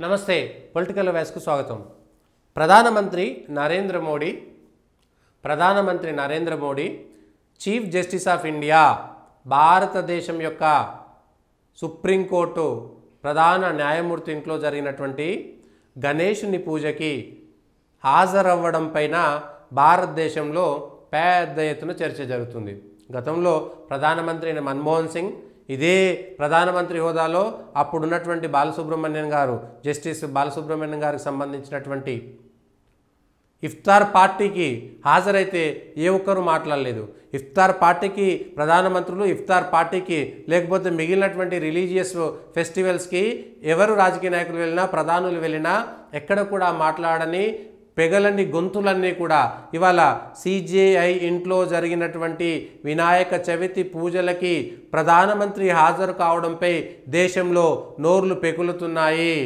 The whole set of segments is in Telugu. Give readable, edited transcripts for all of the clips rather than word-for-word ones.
నమస్తే పొలిటికల్ వ్యాస్కు స్వాగతం. ప్రధానమంత్రి Narendra Modi chief justice of India భారతదేశం యొక్క సుప్రీంకోర్టు ప్రధాన న్యాయమూర్తి ఇంట్లో జరిగినటువంటి గణేశుని పూజకి హాజరవ్వడం పైన భారతదేశంలో పెద్ద ఎత్తున చర్చ జరుగుతుంది. గతంలో ప్రధానమంత్రి మన్మోహన్ సింగ్ ఇదే ప్రధానమంత్రి హోదాలో అప్పుడున్నటువంటి బాలసుబ్రహ్మణ్యం గారు, జస్టిస్ బాలసుబ్రహ్మణ్యం గారికి సంబంధించినటువంటి ఇఫ్తార్ పార్టీకి హాజరైతే ఏ ఒక్కరూ మాట్లాడలేదు. ఇఫ్తార్ పార్టీకి ప్రధానమంత్రులు, ఇఫ్తార్ పార్టీకి లేకపోతే మిగిలినటువంటి రిలీజియస్ ఫెస్టివల్స్కి ఎవరు రాజకీయ నాయకులు వెళ్ళినా, ప్రధానులు వెళ్ళినా ఎక్కడ కూడా మాట్లాడని పెగలని గొంతులన్నీ కూడా ఇవాళ సిజేఐ ఇంట్లో జరిగినటువంటి వినాయక చవితి పూజలకి ప్రధానమంత్రి హాజరు కావడంపై దేశంలో నోర్లు పెకులుతున్నాయి,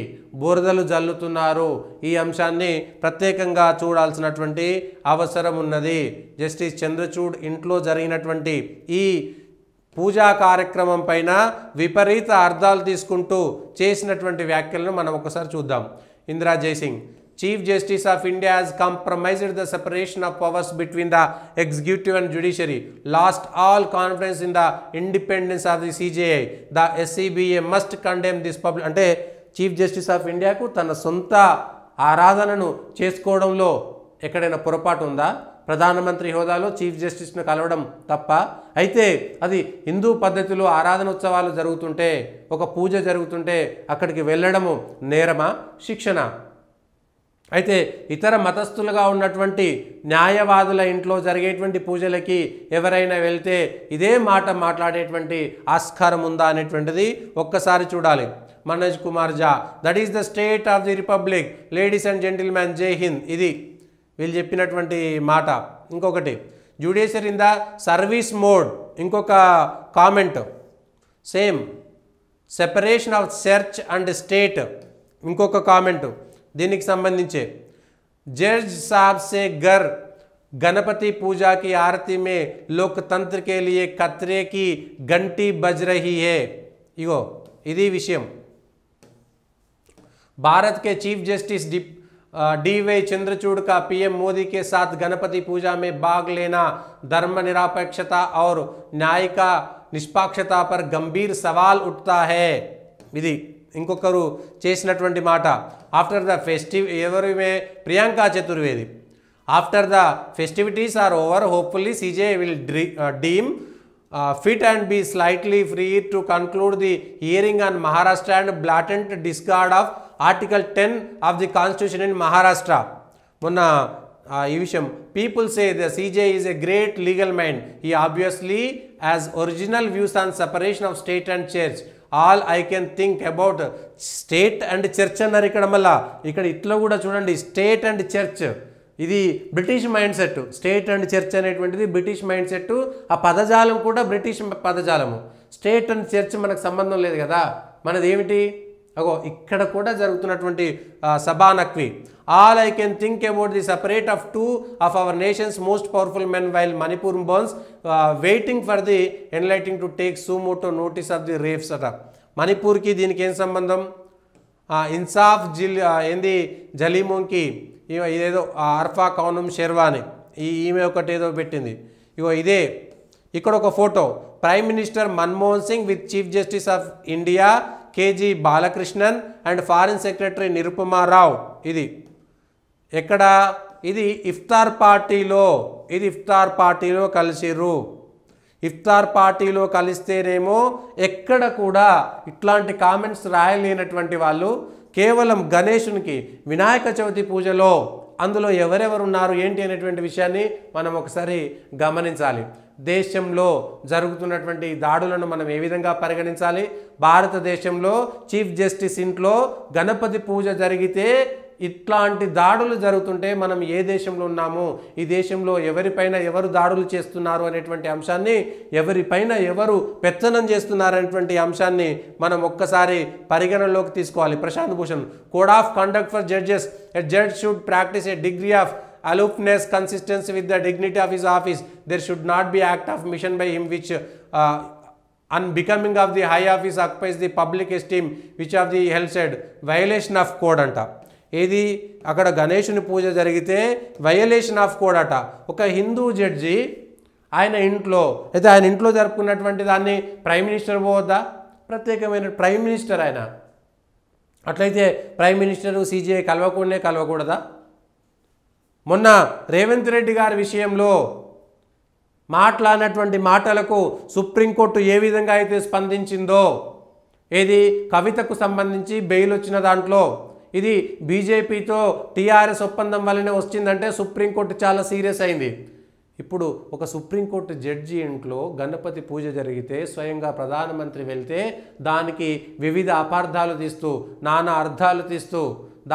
బురదలు జల్లుతున్నారు. ఈ అంశాన్ని ప్రత్యేకంగా చూడాల్సినటువంటి అవసరం ఉన్నది. జస్టిస్ చంద్రచూడ్ ఇంట్లో జరిగినటువంటి ఈ పూజా కార్యక్రమం పైన విపరీత అర్థాలు తీసుకుంటూ చేసినటువంటి వ్యాఖ్యలను మనం ఒకసారి చూద్దాం. Indira Jaisingh, Chief Justice of India has compromised the separation of powers between the executive and judiciary, lost all confidence in the independence of the CJI. The SCBA must condemn this public. అంటే చీఫ్ జస్టిస్ ఆఫ్ ఇండియాకు తన సొంత ఆరాధనను చేసుకోవడంలో ఎక్కడైనా పొరపాటు ఉందా? ప్రధానమంత్రి హోదాలో చీఫ్ జస్టిస్ను కలవడం తప్ప? అయితే అది హిందూ పద్ధతిలో ఆరాధన ఉత్సవాలు జరుగుతుంటే, ఒక పూజ జరుగుతుంటే అక్కడికి వెళ్ళడము నేరమా, శిక్షణ? అయితే ఇతర మతస్థులుగా ఉన్నటువంటి న్యాయవాదుల ఇంట్లో జరిగేటువంటి పూజలకి ఎవరైనా వెళ్తే ఇదే మాట మాట్లాడేటువంటి ఆస్కారం ఉందా అనేటువంటిది ఒక్కసారి చూడాలి. Manoj Kumar Jha, that is the state of the republic, ladies and gentlemen, Jai Hind, ఇది వీళ్ళు చెప్పినటువంటి మాట. ఇంకొకటి, judiciary in the service mode, ఇంకొక comment, same separation of church and state, ఇంకొక కామెంటు దీనికి సంబంధించి, जज साहब से घर गणपति पूजा की आरती में लोकतंत्र के लिए खतरे की घंटी बज रही है. इगो इदी विषय. भारत के चीफ जस्टिस डी.वाई. चंद्रचूड़ का पीएम मोदी के साथ गणपति पूजा में भाग लेना धर्मनिरपेक्षता और न्यायिक निष्पक्षता पर गंभीर सवाल उठता है. ఇది ఇంకొకరు చేసినటువంటి మాట. ఆఫ్టర్ ద ఎవరిమే Priyanka Chaturvedi, after the festivities are over hopefully CJ will deem fit and be slightly free to conclude the hearing on Maharashtra and blatant discard of Article 10 of the Constitution in Maharashtra. మొన్న ఈ విషయం, people say the CJ is a great legal mind. He obviously has original views on separation of state and church. All I can think about state and church అన్నారు. ఇక్కడ మళ్ళా ఇక్కడ ఇట్లా కూడా చూడండి, స్టేట్ అండ్ చర్చ్, ఇది British mind set. State and church అనేటువంటిది బ్రిటిష్ మైండ్ సెట్. ఆ పదజాలం కూడా బ్రిటిష్ పదజాలము. స్టేట్ అండ్ చర్చ్ మనకు సంబంధం లేదు కదా, మనది ఏమిటి? అగో ఇక్కడ కూడా జరుగుతున్నటువంటి సభానక్వి. All I can think about the separate of two of our nations most powerful men while Manipur burns waiting for the enlightening to take suo motu notice of the rapes అట. మణిపూర్కి దీనికి ఏం సంబంధం? ఇన్సాఫ్ ఏంది జలీమోంకి ఇదేదో అర్ఫా కౌనం షెర్వాని ఈమె ఒకటి ఏదో పెట్టింది. ఇగో ఇదే ఇక్కడ ఒక photo, prime minister Manmohan sing with chief justice of India KG Balakrishnan and foreign secretary Nirupama Rao. ఇది ఎక్కడ? ఇది ఇఫ్తార్ పార్టీలో, ఇది ఇఫ్తార్ పార్టీలో కలిసిర్రు. ఇఫ్తార్ పార్టీలో కలిస్తేనేమో ఎక్కడ కూడా ఇట్లాంటి కామెంట్స్ రాయలేనటువంటి వాళ్ళు కేవలం గణేశునికి వినాయక చవితి పూజలో అందులో ఎవరెవరు ఉన్నారు ఏంటి అనేటువంటి విషయాన్ని మనం ఒకసారి గమనించాలి. దేశంలో జరుగుతున్నటువంటి దాడులను మనం ఏ విధంగా పరిగణించాలి? భారతదేశంలో చీఫ్ జస్టిస్ ఇంట్లో గణపతి పూజ జరిగితే ఇట్లాంటి దాడులు జరుగుతుంటే మనం ఏ దేశంలో ఉన్నాము, ఈ దేశంలో ఎవరిపైన ఎవరు దాడులు చేస్తున్నారు అనేటువంటి అంశాన్ని, ఎవరిపైన ఎవరు పెత్తనం చేస్తున్నారనేటువంటి అంశాన్ని మనం ఒక్కసారి పరిగణనలోకి తీసుకోవాలి. Prashant Bhushan, code of conduct for judges, a judge should practise a degree of aloofness, consistency with the dignity of his office. There should not be act of mission by him which on becoming of the high office occupies the public esteem which of the held said violation of code అంట. ఏది అక్కడ గణేశుని పూజ జరిగితే వయలేషన్ ఆఫ్ కోడ్ అట. ఒక హిందూ జడ్జి ఆయన ఇంట్లో అయితే ఆయన ఇంట్లో జరుపుకున్నటువంటి దాన్ని ప్రైమ్ మినిస్టర్ పోవద్దా? ప్రత్యేకమైన ప్రైమ్ మినిస్టర్ ఆయన. అట్లయితే ప్రైమ్ మినిస్టరు సిజిఐ కలవకూడదా? మొన్న రేవంత్ రెడ్డి గారి విషయంలో మాట్లాడినటువంటి మాటలకు సుప్రీంకోర్టు ఏ విధంగా అయితే స్పందించిందో, ఏది కవితకు సంబంధించి బెయిల్ వచ్చిన దాంట్లో ఇది బీజేపీతో టీఆర్ఎస్ ఒప్పందం వల్లనే వచ్చిందంటే సుప్రీంకోర్టు చాలా సీరియస్ అయింది. ఇప్పుడు ఒక సుప్రీంకోర్టు జడ్జి ఇంట్లో గణపతి పూజ జరిగితే స్వయంగా ప్రధానమంత్రి వెళ్తే దానికి వివిధ అపార్థాలు తీస్తూ నానా అర్థాలు తీస్తూ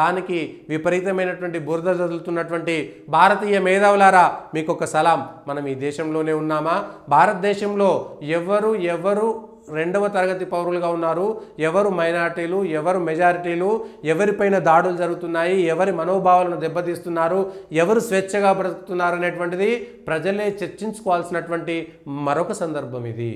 దానికి విపరీతమైనటువంటి బురద చదువుతున్నటువంటి భారతీయ మేధావులారా మీకు ఒక సలాం. మనం ఈ దేశంలోనే ఉన్నామా? భారతదేశంలో ఎవరు రెండవ తరగతి పౌరులుగా ఉన్నారు, ఎవరు మైనారిటీలు, ఎవరు మెజారిటీలు, ఎవరిపైన దాడులు జరుగుతున్నాయి, ఎవరి మనోభావాలను దెబ్బతీస్తున్నారు, ఎవరు స్వేచ్ఛగా బ్రతుకుతున్నారు అనేటువంటిది ప్రజలే చర్చించుకోవాల్సినటువంటి మరొక సందర్భం ఇది.